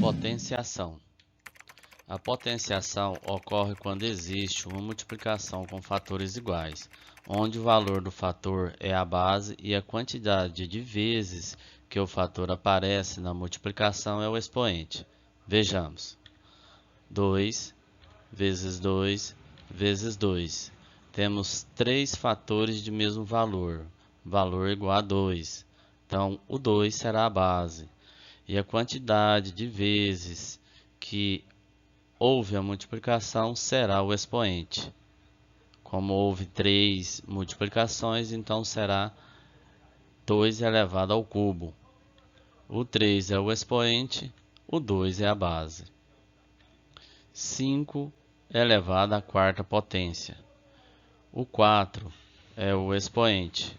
Potenciação. A potenciação ocorre quando existe uma multiplicação com fatores iguais, onde o valor do fator é a base e a quantidade de vezes que o fator aparece na multiplicação é o expoente. Vejamos. 2 vezes 2 vezes 2. Temos 3 fatores de mesmo valor igual a 2. Então, o 2 será a base. E a quantidade de vezes que houve a multiplicação será o expoente. Como houve 3 multiplicações, então será 2 elevado ao cubo. O 3 é o expoente, o 2 é a base. 5 elevado à quarta potência. O 4 é o expoente,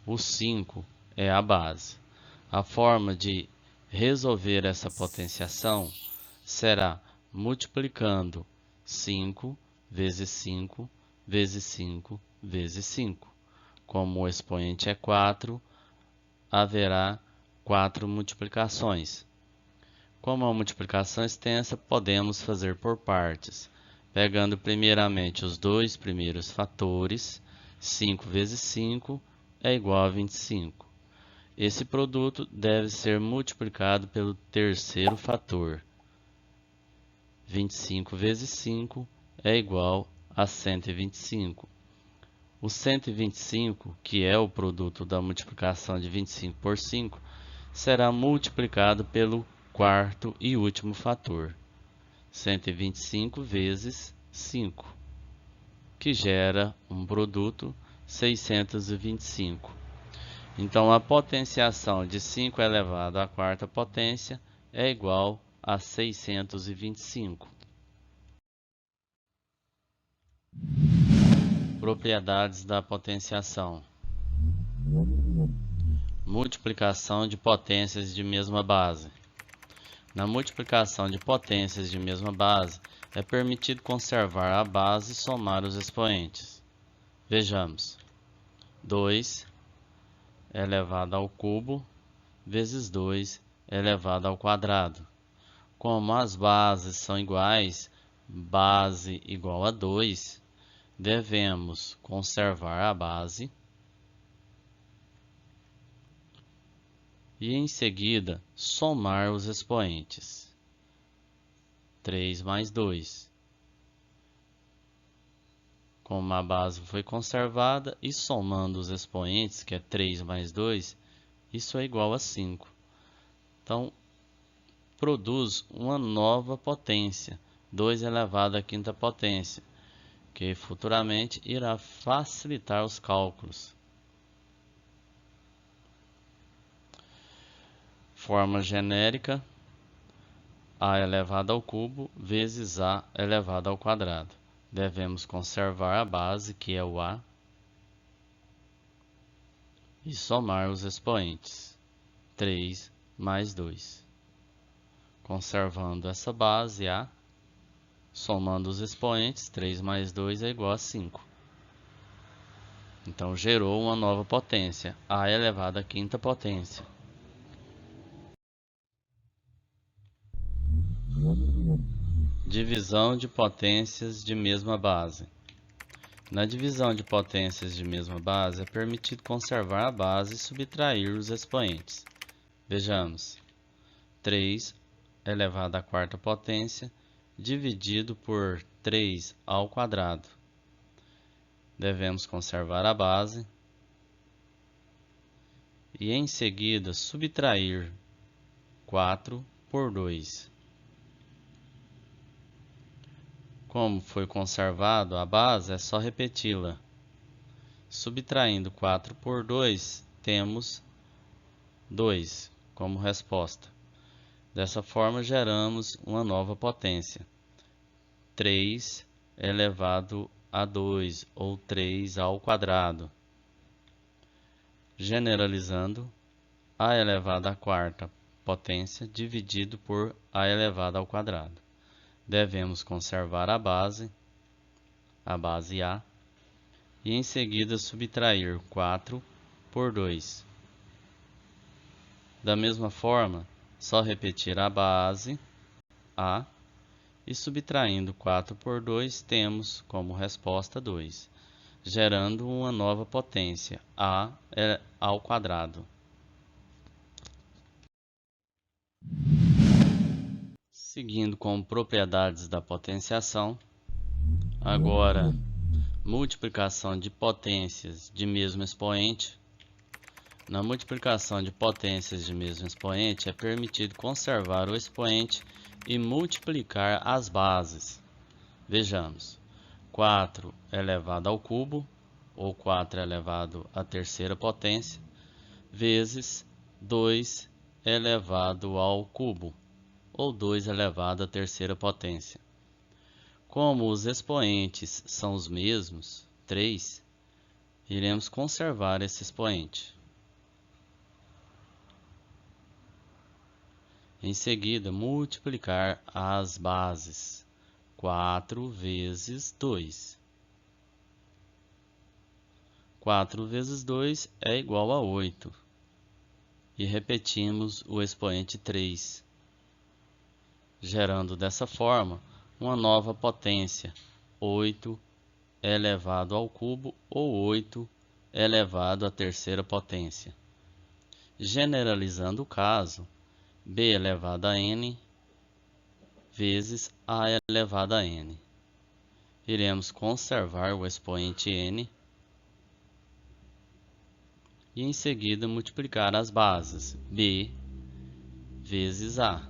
o 5 é a base. A forma de resolver essa potenciação será multiplicando 5 vezes 5 vezes 5 vezes 5. Como o expoente é 4, haverá 4 multiplicações. Como a multiplicação extensa, podemos fazer por partes, pegando primeiramente os dois primeiros fatores. 5 vezes 5 é igual a 25. Esse produto deve ser multiplicado pelo terceiro fator. 25 vezes 5 é igual a 125. O 125, que é o produto da multiplicação de 25 por 5, será multiplicado pelo quarto e último fator. 125 vezes 5, que gera um produto 625. Então, a potenciação de 5 elevado à quarta potência é igual a 625. Propriedades da potenciação. Multiplicação de potências de mesma base. Na multiplicação de potências de mesma base, é permitido conservar a base e somar os expoentes. Vejamos. 2 elevado ao cubo vezes 2 elevado ao quadrado. Como as bases são iguais, base igual a 2, devemos conservar a base e em seguida somar os expoentes. 3 mais 2. Como a base foi conservada e somando os expoentes, que é 3 mais 2, isso é igual a 5. Então, produz uma nova potência, 2 elevado à quinta potência, que futuramente irá facilitar os cálculos. Forma genérica: a elevado ao cubo vezes a elevado ao quadrado. Devemos conservar a base, que é o a, e somar os expoentes. 3 mais 2. Conservando essa base, a, somando os expoentes, 3 mais 2 é igual a 5. Então, gerou uma nova potência, a elevado à quinta potência. Divisão de potências de mesma base. Na divisão de potências de mesma base, é permitido conservar a base e subtrair os expoentes. Vejamos. 3 elevado à quarta potência dividido por 3 ao quadrado. Devemos conservar a base e em seguida subtrair 4 por 2. Como foi conservado a base, é só repeti-la. Subtraindo 4 por 2, temos 2 como resposta. Dessa forma, geramos uma nova potência. 3 elevado a 2, ou 3 ao quadrado. Generalizando, a elevado à quarta potência dividido por a elevado ao quadrado. Devemos conservar a base A, e em seguida subtrair 4 por 2. Da mesma forma, só repetir a base A, e subtraindo 4 por 2, temos como resposta 2, gerando uma nova potência, A ao quadrado. Seguindo com propriedades da potenciação, agora multiplicação de potências de mesmo expoente. Na multiplicação de potências de mesmo expoente, é permitido conservar o expoente e multiplicar as bases. Vejamos, 4 elevado ao cubo, ou 4 elevado à terceira potência, vezes 2 elevado ao cubo, ou 2 elevado à terceira potência. Como os expoentes são os mesmos, 3, iremos conservar esse expoente. Em seguida, multiplicar as bases. 4 vezes 2. 4 vezes 2 é igual a 8. E repetimos o expoente 3, gerando dessa forma uma nova potência, 8 elevado ao cubo, ou 8 elevado à terceira potência. Generalizando o caso, b elevado a n vezes a elevado a n. Iremos conservar o expoente n e em seguida multiplicar as bases, b vezes a.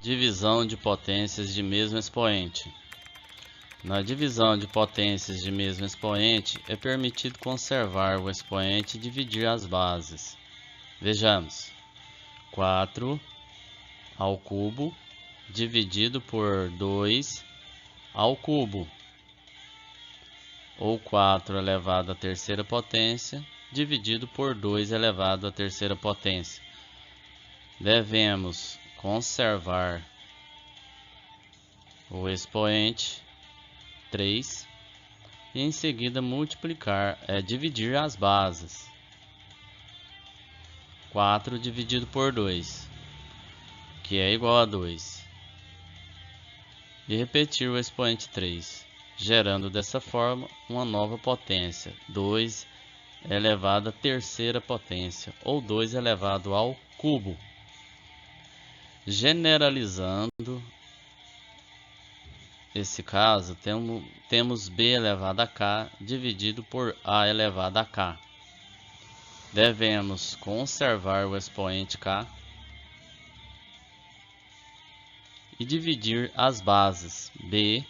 Divisão de potências de mesmo expoente. Na divisão de potências de mesmo expoente, é permitido conservar o expoente e dividir as bases. Vejamos, 4 ao cubo dividido por 2 ao cubo, ou 4 elevado à terceira potência dividido por 2 elevado à terceira potência. Devemos conservar o expoente 3 e em seguida multiplicar, dividir as bases. 4 dividido por 2, que é igual a 2. E repetir o expoente 3, gerando dessa forma uma nova potência, 2 elevado à terceira potência, ou 2 elevado ao cubo. Generalizando esse caso, temos b elevado a k dividido por a elevado a k. Devemos conservar o expoente k e dividir as bases, b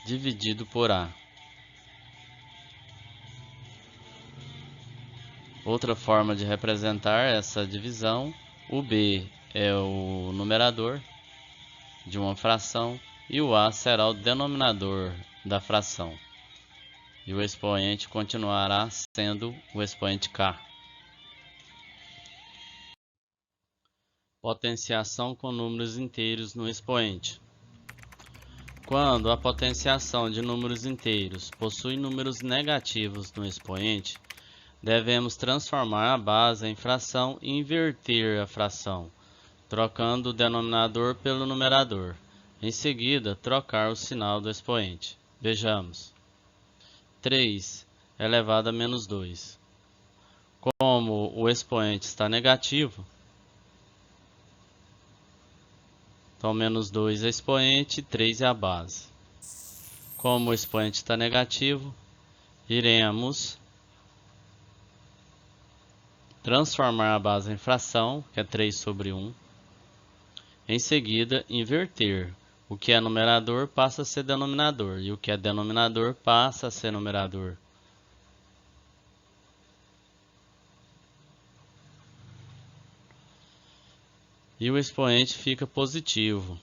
dividido por a. Outra forma de representar essa divisão, o b é o numerador de uma fração e o a será o denominador da fração. E o expoente continuará sendo o expoente k. Potenciação com números inteiros no expoente. Quando a potenciação de números inteiros possui números negativos no expoente, devemos transformar a base em fração e inverter a fração, trocando o denominador pelo numerador. Em seguida, trocar o sinal do expoente. Vejamos. 3 elevado a menos 2. Como o expoente está negativo, então menos 2 é expoente e 3 é a base. Como o expoente está negativo, iremos transformar a base em fração, que é 3 sobre 1. Em seguida, inverter. O que é numerador passa a ser denominador, e o que é denominador passa a ser numerador. E o expoente fica positivo.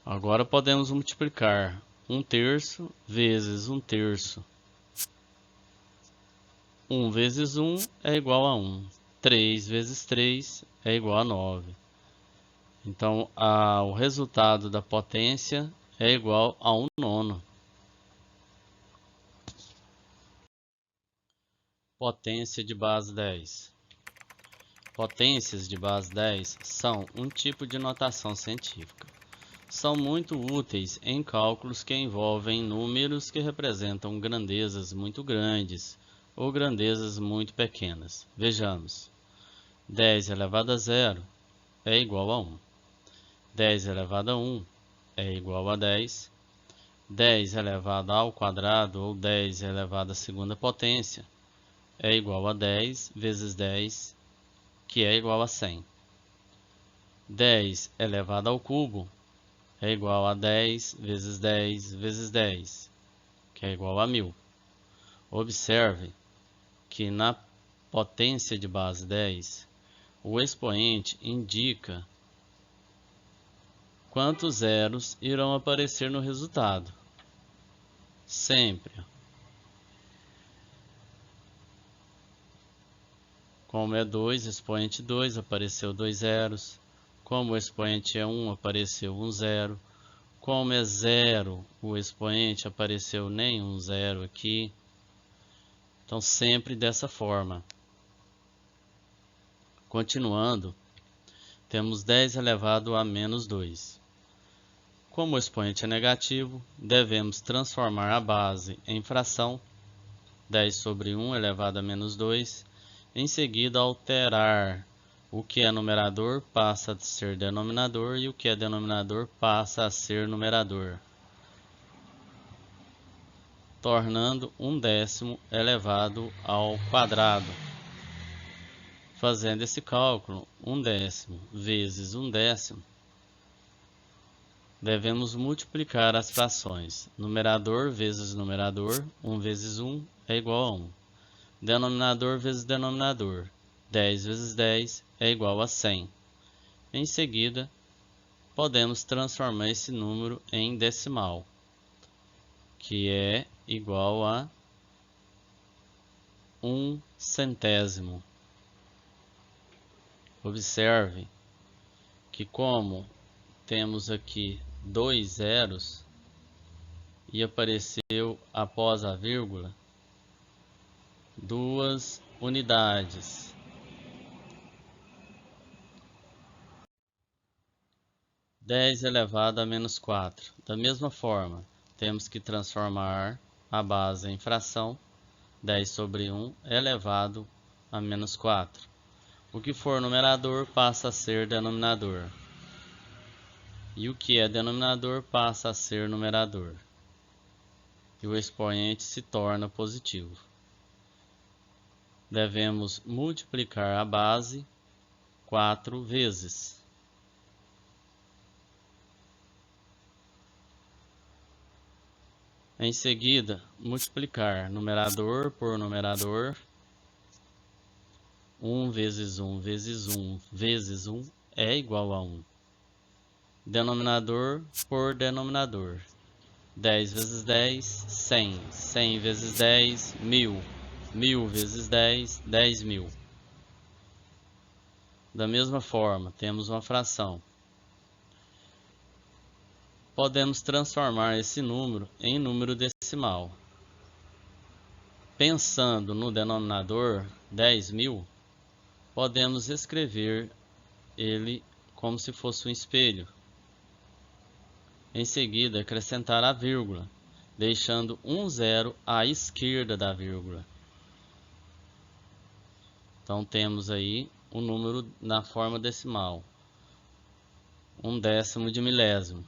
Agora podemos multiplicar 1/3 vezes 1/3. 1 vezes 1 é igual a 1. 3 vezes 3 é igual a 9. Então, o resultado da potência é igual a 1/9. Potência de base 10. Potências de base 10 são um tipo de notação científica. São muito úteis em cálculos que envolvem números que representam grandezas muito grandes ou grandezas muito pequenas. Vejamos: 10 elevado a 0 é igual a 1. 10 elevado a 1 é igual a 10. 10 elevado ao quadrado ou 10 elevado à segunda potência é igual a 10 vezes 10, que é igual a 100. 10 elevado ao cubo é igual a 10 vezes 10 vezes 10, que é igual a 1000. Observe que na potência de base 10, o expoente indica quantos zeros irão aparecer no resultado. Sempre. Como é 2, expoente 2, apareceu 2 zeros. Como o expoente é 1, apareceu 1 zero. Como é 0, o expoente apareceu nenhum zero aqui. Então, sempre dessa forma. Continuando, temos 10 elevado a menos 2. Como o expoente é negativo, devemos transformar a base em fração, 10 sobre 1 elevado a menos 2. Em seguida, alterar o que é numerador passa a ser denominador e o que é denominador passa a ser numerador, tornando 1/10 elevado ao quadrado. Fazendo esse cálculo, 1/10 vezes 1/10, devemos multiplicar as frações. Numerador vezes numerador, 1 vezes 1 é igual a 1. Denominador vezes denominador, 10 vezes 10 é igual a 100. Em seguida, podemos transformar esse número em decimal, que é igual a 1/100. Observe que, como temos aqui 2 zeros e apareceu após a vírgula 2 unidades, dez elevado a menos 4. Da mesma forma, temos que transformar a base em fração, 10 sobre 1 elevado a menos 4. O que for numerador passa a ser denominador, e o que é denominador passa a ser numerador, e o expoente se torna positivo. Devemos multiplicar a base 4 vezes. Em seguida, multiplicar numerador por numerador. 1 vezes 1 vezes 1 vezes 1 é igual a 1. Denominador por denominador. 10 vezes 10, 100. 100 vezes 10, 1000. 1000 vezes 10, 10.000. Da mesma forma, temos uma fração. Podemos transformar esse número em número decimal. Pensando no denominador 10.000, podemos escrever ele como se fosse um espelho. Em seguida, acrescentar a vírgula, deixando um zero à esquerda da vírgula. Então temos aí o número na forma decimal, 1/10 de milésimo.